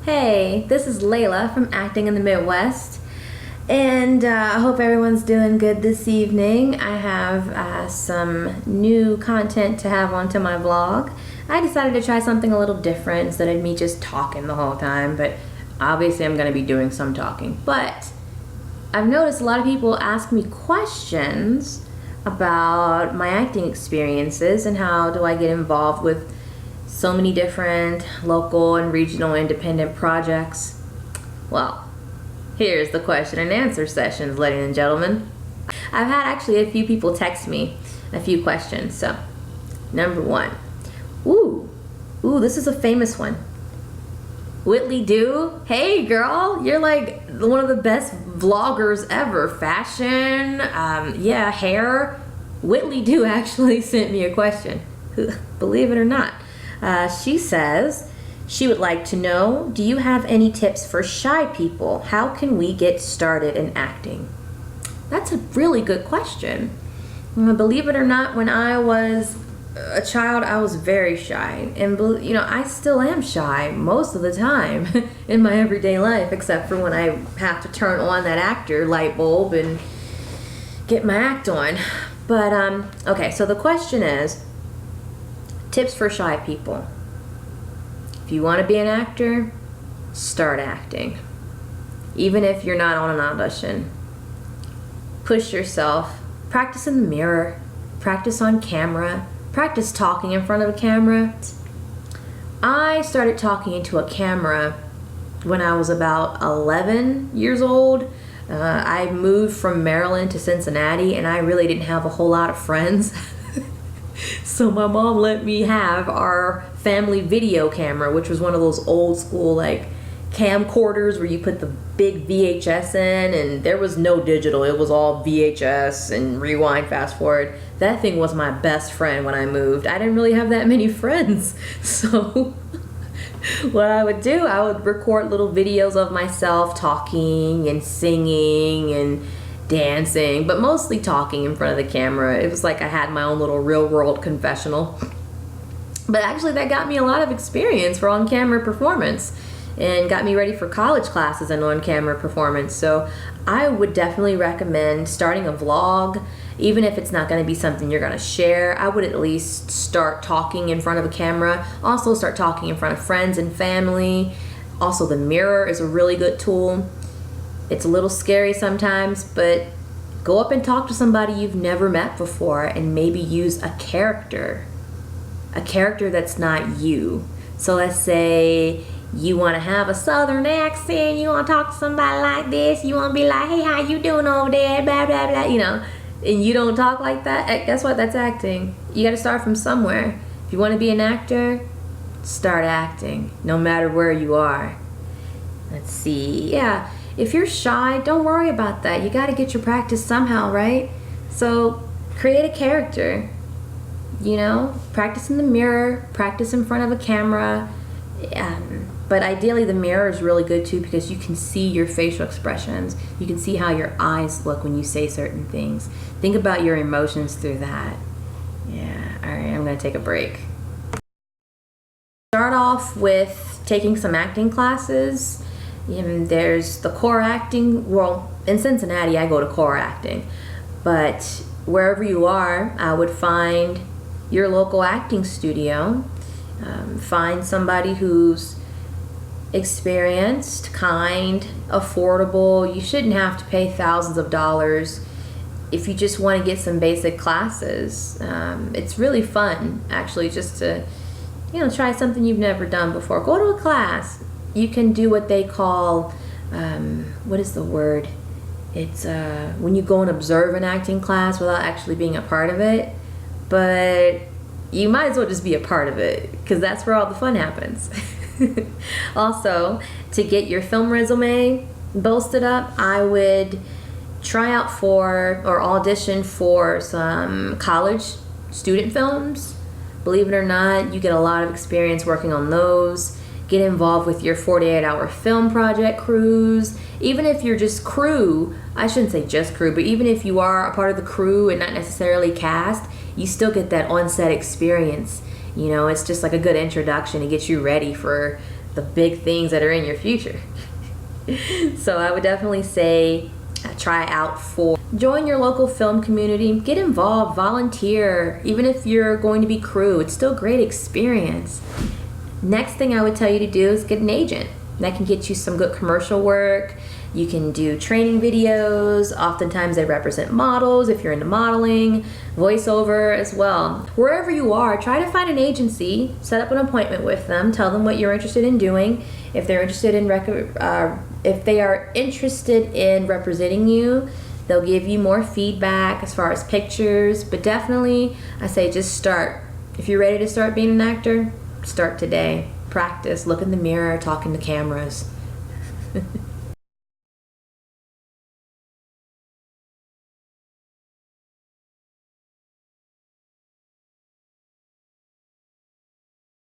Hey, this is Layla from Acting in the Midwest, and I hope everyone's doing good this evening. I have some new content to have onto my vlog. I decided to try something a little different instead of me just talking the whole time, but obviously I'm going to be doing some talking. But I've noticed a lot of people ask me questions about my acting experiences and how do I get involved with so many different local and regional independent projects. Well, here's the question and answer sessions, ladies and gentlemen. I've had actually a few people text me a few questions. So, number one. Ooh, this is a famous one. Whitley Do, hey girl, you're like one of the best vloggers ever. Fashion, hair. Whitley Do actually sent me a question, believe it or not. She says she would like to know, do you have any tips for shy people? How can we get started in acting? That's a really good question. Believe it or not, when I was a child, I was very shy. And, I still am shy most of the time in my everyday life, except for when I have to turn on that actor light bulb and get my act on. But, okay, so the question is, tips for shy people. If you want to be an actor, start acting. Even if you're not on an audition. Push yourself. Practice in the mirror. Practice on camera. Practice talking in front of a camera. I started talking into a camera when I was about 11 years old. I moved from Maryland to Cincinnati, and I really didn't have a whole lot of friends. So my mom let me have our family video camera, which was one of those old school like camcorders where you put the big VHS in, and there was no digital. It was all VHS and rewind, fast forward. That thing was my best friend when I moved. I didn't really have that many friends. So what I would do, I would record little videos of myself talking and singing and dancing, but mostly talking in front of the camera. It was like I had my own little real world confessional. But actually that got me a lot of experience for on-camera performance and got me ready for college classes and on-camera performance. So I would definitely recommend starting a vlog, even if it's not going to be something you're going to share. I would at least start talking in front of a camera. Also start talking in front of friends and family. Also the mirror is a really good tool. It's a little scary sometimes, but go up and talk to somebody you've never met before and maybe use a character that's not you. So let's say you want to have a southern accent, you want to talk to somebody like this, you want to be like, hey, how you doing over there, blah, blah, blah, and you don't talk like that. Guess what? That's acting. You got to start from somewhere. If you want to be an actor, start acting, no matter where you are. Let's see, yeah. If you're shy, don't worry about that. You got to get your practice somehow, right? So create a character, practice in the mirror, practice in front of a camera. But ideally the mirror is really good too, because you can see your facial expressions. You can see how your eyes look when you say certain things. Think about your emotions through that. Yeah, all right, I'm going to take a break. Start off with taking some acting classes. There's the core acting. Well, in Cincinnati, I go to core acting. But wherever you are, I would find your local acting studio. Find somebody who's experienced, kind, affordable. You shouldn't have to pay thousands of dollars if you just want to get some basic classes. It's really fun, actually, just to try something you've never done before. Go to a class. You can do what they call, what is the word? It's when you go and observe an acting class without actually being a part of it. But you might as well just be a part of it, because that's where all the fun happens. Also, to get your film resume bolstered up, I would try out for or audition for some college student films. Believe it or not, you get a lot of experience working on those. Get involved with your 48-hour film project crews. Even if you're just crew, I shouldn't say just crew, but even if you are a part of the crew and not necessarily cast, you still get that on-set experience. It's just like a good introduction to get you ready for the big things that are in your future. So I would definitely say try out for. Join your local film community, get involved, volunteer. Even if you're going to be crew, it's still a great experience. Next thing I would tell you to do is get an agent. That can get you some good commercial work. You can do training videos. Oftentimes they represent models if you're into modeling, voiceover as well. Wherever you are, try to find an agency, set up an appointment with them, tell them what you're interested in doing. If they're interested in if they are interested in representing you, they'll give you more feedback as far as pictures. But definitely, I say just start. If you're ready to start being an actor, start today. Practice, look in the mirror, talk in the cameras.